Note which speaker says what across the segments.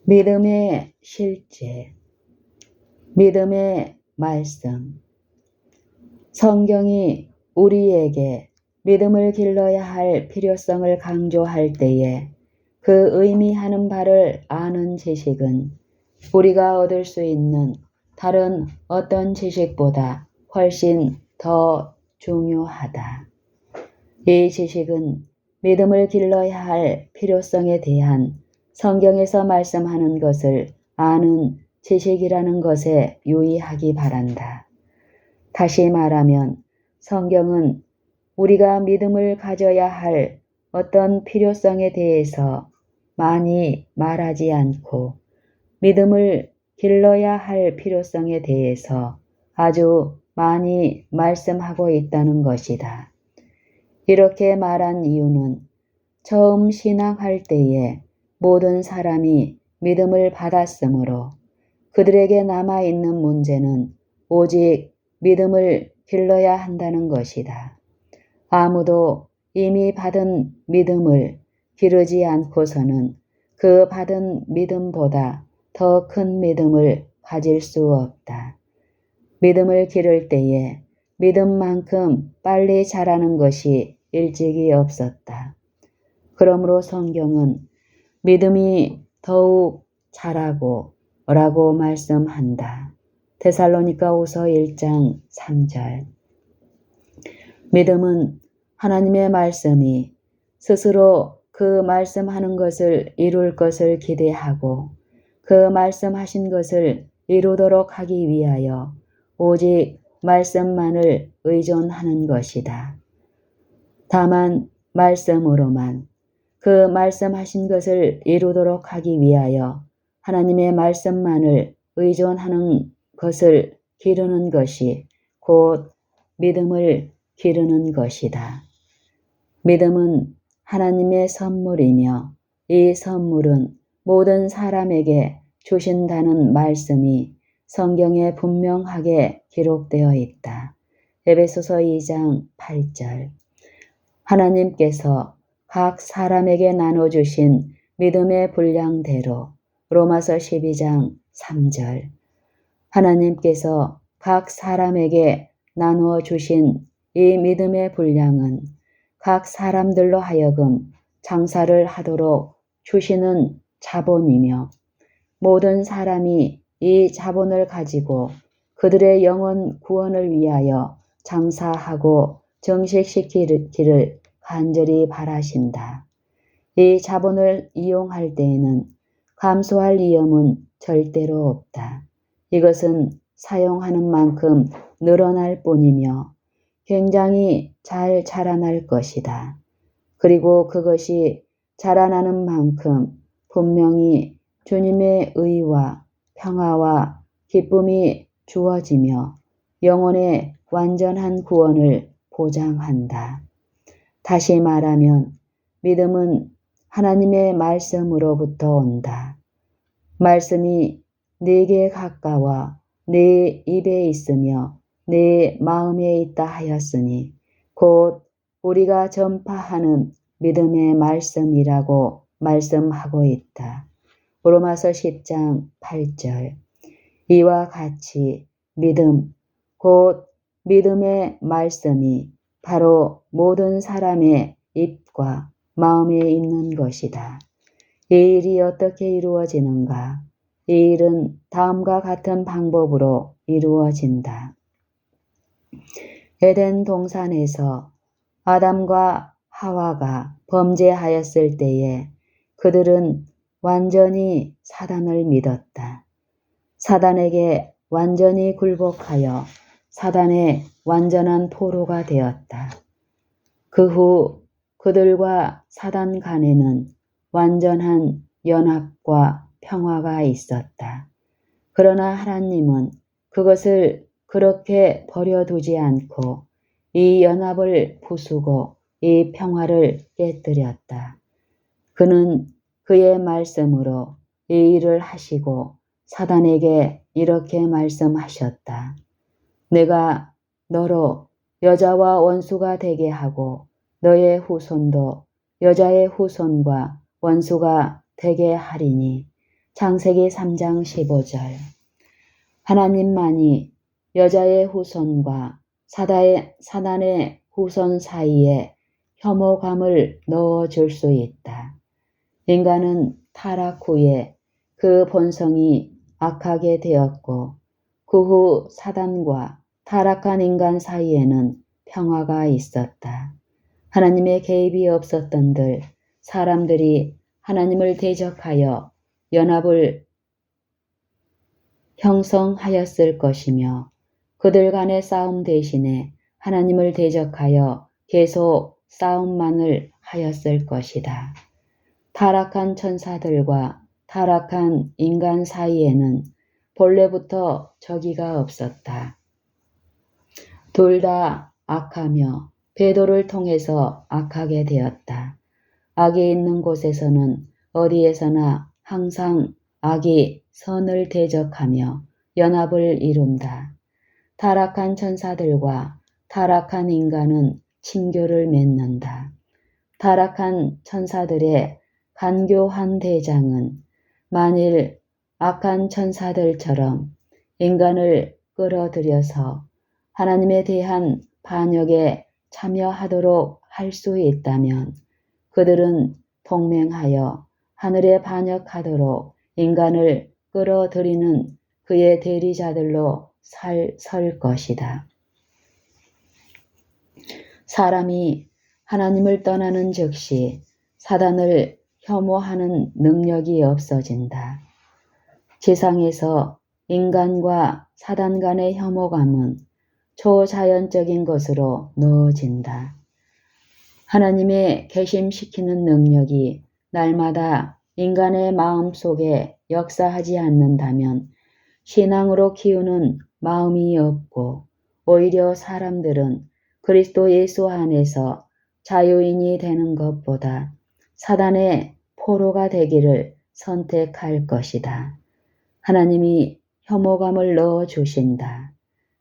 Speaker 1: 믿음의 실제, 믿음의 말씀. 성경이 우리에게 믿음을 길러야 할 필요성을 강조할 때에 그 의미하는 바를 아는 지식은 우리가 얻을 수 있는 다른 어떤 지식보다 훨씬 더 중요하다. 이 지식은 믿음을 길러야 할 필요성에 대한 성경에서 말씀하는 것을 아는 지식이라는 것에 유의하기 바란다. 다시 말하면 성경은 우리가 믿음을 가져야 할 어떤 필요성에 대해서 많이 말하지 않고 믿음을 길러야 할 필요성에 대해서 아주 많이 말씀하고 있다는 것이다. 이렇게 말한 이유는 처음 신앙할 때에 모든 사람이 믿음을 받았으므로 그들에게 남아있는 문제는 오직 믿음을 길러야 한다는 것이다. 아무도 이미 받은 믿음을 기르지 않고서는 그 받은 믿음보다 더 큰 믿음을 가질 수 없다. 믿음을 기를 때에 믿음만큼 빨리 자라는 것이 일찍이 없었다. 그러므로 성경은 믿음이 더욱 자라고 라고 말씀한다. 데살로니가후서 1장 3절. 믿음은 하나님의 말씀이 스스로 그 말씀하는 것을 이룰 것을 기대하고 그 말씀하신 것을 이루도록 하기 위하여 오직 말씀만을 의존하는 것이다. 다만 말씀으로만 그 말씀하신 것을 이루도록 하기 위하여 하나님의 말씀만을 의존하는 것을 기르는 것이 곧 믿음을 기르는 것이다. 믿음은 하나님의 선물이며 이 선물은 모든 사람에게 주신다는 말씀이 성경에 분명하게 기록되어 있다. 에베소서 2장 8절. 하나님께서 각 사람에게 나눠주신 믿음의 분량대로 로마서 12장 3절. 하나님께서 각 사람에게 나누어 주신 이 믿음의 분량은 각 사람들로 하여금 장사를 하도록 주시는 자본이며 모든 사람이 이 자본을 가지고 그들의 영혼 구원을 위하여 장사하고 정식시키기를 간절히 바라신다. 이 자본을 이용할 때에는 감소할 위험은 절대로 없다. 이것은 사용하는 만큼 늘어날 뿐이며 굉장히 잘 자라날 것이다. 그리고 그것이 자라나는 만큼 분명히 주님의 의와 평화와 기쁨이 주어지며 영혼의 완전한 구원을 보장한다. 다시 말하면 믿음은 하나님의 말씀으로부터 온다. 말씀이 네게 가까워 네 입에 있으며 네 마음에 있다 하였으니 곧 우리가 전파하는 믿음의 말씀이라고 말씀하고 있다. 로마서 10장 8절. 이와 같이 믿음, 곧 믿음의 말씀이 바로 모든 사람의 입과 마음에 있는 것이다. 이 일이 어떻게 이루어지는가? 이 일은 다음과 같은 방법으로 이루어진다. 에덴 동산에서 아담과 하와가 범죄하였을 때에 그들은 완전히 사단을 믿었다. 사단에게 완전히 굴복하여 사단의 완전한 포로가 되었다. 그 후 그들과 사단 간에는 완전한 연합과 평화가 있었다. 그러나 하나님은 그것을 그렇게 버려두지 않고 이 연합을 부수고 이 평화를 깨뜨렸다. 그는 그의 말씀으로 이 일을 하시고 사단에게 이렇게 말씀하셨다. 내가 너로 여자와 원수가 되게 하고 너의 후손도 여자의 후손과 원수가 되게 하리니 창세기 3장 15절. 하나님만이 여자의 후손과 사단의 후손 사이에 혐오감을 넣어줄 수 있다. 인간은 타락 후에 그 본성이 악하게 되었고 그 후 사단과 타락한 인간 사이에는 평화가 있었다. 하나님의 개입이 없었던들 사람들이 하나님을 대적하여 연합을 형성하였을 것이며 그들 간의 싸움 대신에 하나님을 대적하여 계속 싸움만을 하였을 것이다. 타락한 천사들과 타락한 인간 사이에는 본래부터 적이가 없었다. 둘 다 악하며 배도를 통해서 악하게 되었다. 악이 있는 곳에서는 어디에서나 항상 악이 선을 대적하며 연합을 이룬다. 타락한 천사들과 타락한 인간은 친교를 맺는다. 타락한 천사들의 간교한 대장은 만일 악한 천사들처럼 인간을 끌어들여서 하나님에 대한 반역에 참여하도록 할 수 있다면 그들은 동맹하여 하늘에 반역하도록 인간을 끌어들이는 그의 대리자들로 설 것이다. 사람이 하나님을 떠나는 즉시 사단을 혐오하는 능력이 없어진다. 지상에서 인간과 사단 간의 혐오감은 초자연적인 것으로 넣어진다. 하나님의 개심시키는 능력이 날마다 인간의 마음 속에 역사하지 않는다면 신앙으로 키우는 마음이 없고 오히려 사람들은 그리스도 예수 안에서 자유인이 되는 것보다 사단의 포로가 되기를 선택할 것이다. 하나님이 혐오감을 넣어 주신다.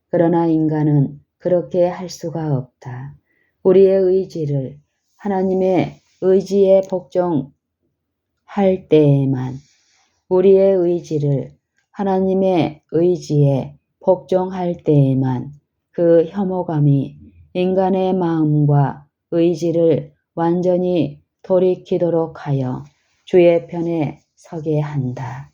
Speaker 1: 그러나 인간은 그렇게 할 수가 없다. 우리의 의지를 하나님의 의지에 복종할 때에만 우리의 의지를 하나님의 의지에 복종할 때에만 그 혐오감이 인간의 마음과 의지를 완전히 돌이키도록 하여 주의 편에 서게 한다.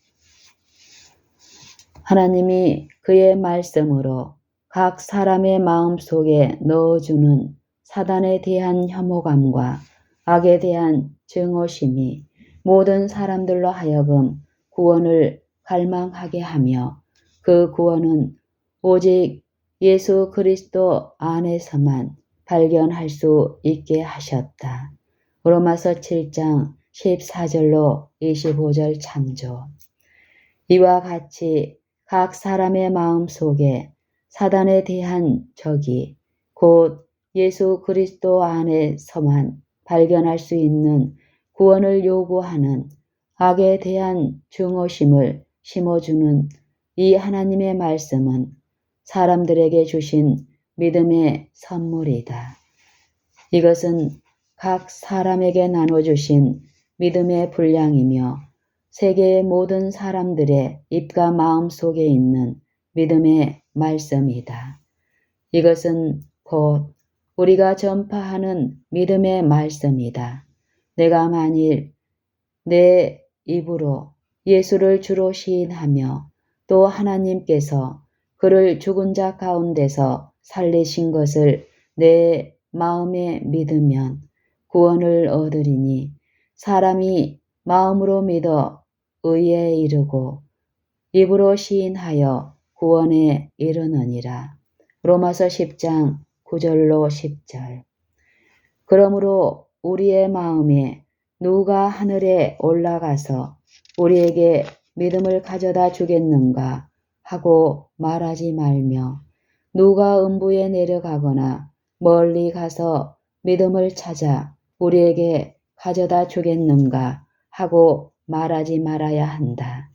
Speaker 1: 하나님이 그의 말씀으로 각 사람의 마음 속에 넣어주는 사단에 대한 혐오감과 악에 대한 증오심이 모든 사람들로 하여금 구원을 갈망하게 하며 그 구원은 오직 예수 그리스도 안에서만 발견할 수 있게 하셨다. 로마서 7장 14절로 25절 참조. 이와 같이 각 사람의 마음 속에 사단에 대한 적이 곧 예수 그리스도 안에서만 발견할 수 있는 구원을 요구하는 악에 대한 증오심을 심어주는 이 하나님의 말씀은 사람들에게 주신 믿음의 선물이다. 이것은 각 사람에게 나눠주신 믿음의 분량이며 세계의 모든 사람들의 입과 마음 속에 있는 믿음의 말씀이다. 이것은 곧 우리가 전파하는 믿음의 말씀이다. 내가 만일 내 입으로 예수를 주로 시인하며 또 하나님께서 그를 죽은 자 가운데서 살리신 것을 내 마음에 믿으면 구원을 얻으리니 사람이 마음으로 믿어 의에 이르고 입으로 시인하여 구원에 이르느니라. 로마서 10장 9절로 10절. 그러므로 우리의 마음에 누가 하늘에 올라가서 우리에게 믿음을 가져다 주겠는가 하고 말하지 말며 누가 음부에 내려가거나 멀리 가서 믿음을 찾아 우리에게 가져다 주겠는가 하고 말하지 말아야 한다.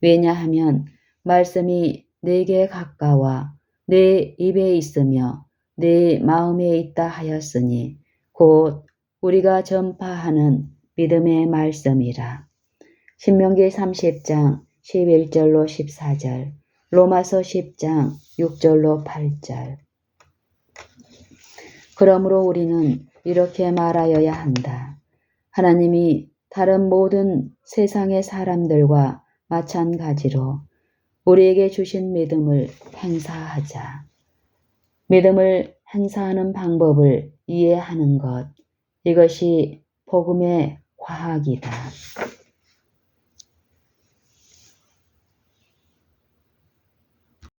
Speaker 1: 왜냐하면 말씀이 내게 가까워 내 입에 있으며 내 마음에 있다 하였으니 곧 우리가 전파하는 믿음의 말씀이라. 신명기 30장 11절로 14절, 로마서 10장 6절로 8절. 그러므로 우리는 이렇게 말하여야 한다. 하나님이 다른 모든 세상의 사람들과 마찬가지로 우리에게 주신 믿음을 행사하자. 믿음을 행사하는 방법을 이해하는 것, 이것이 복음의 과학이다.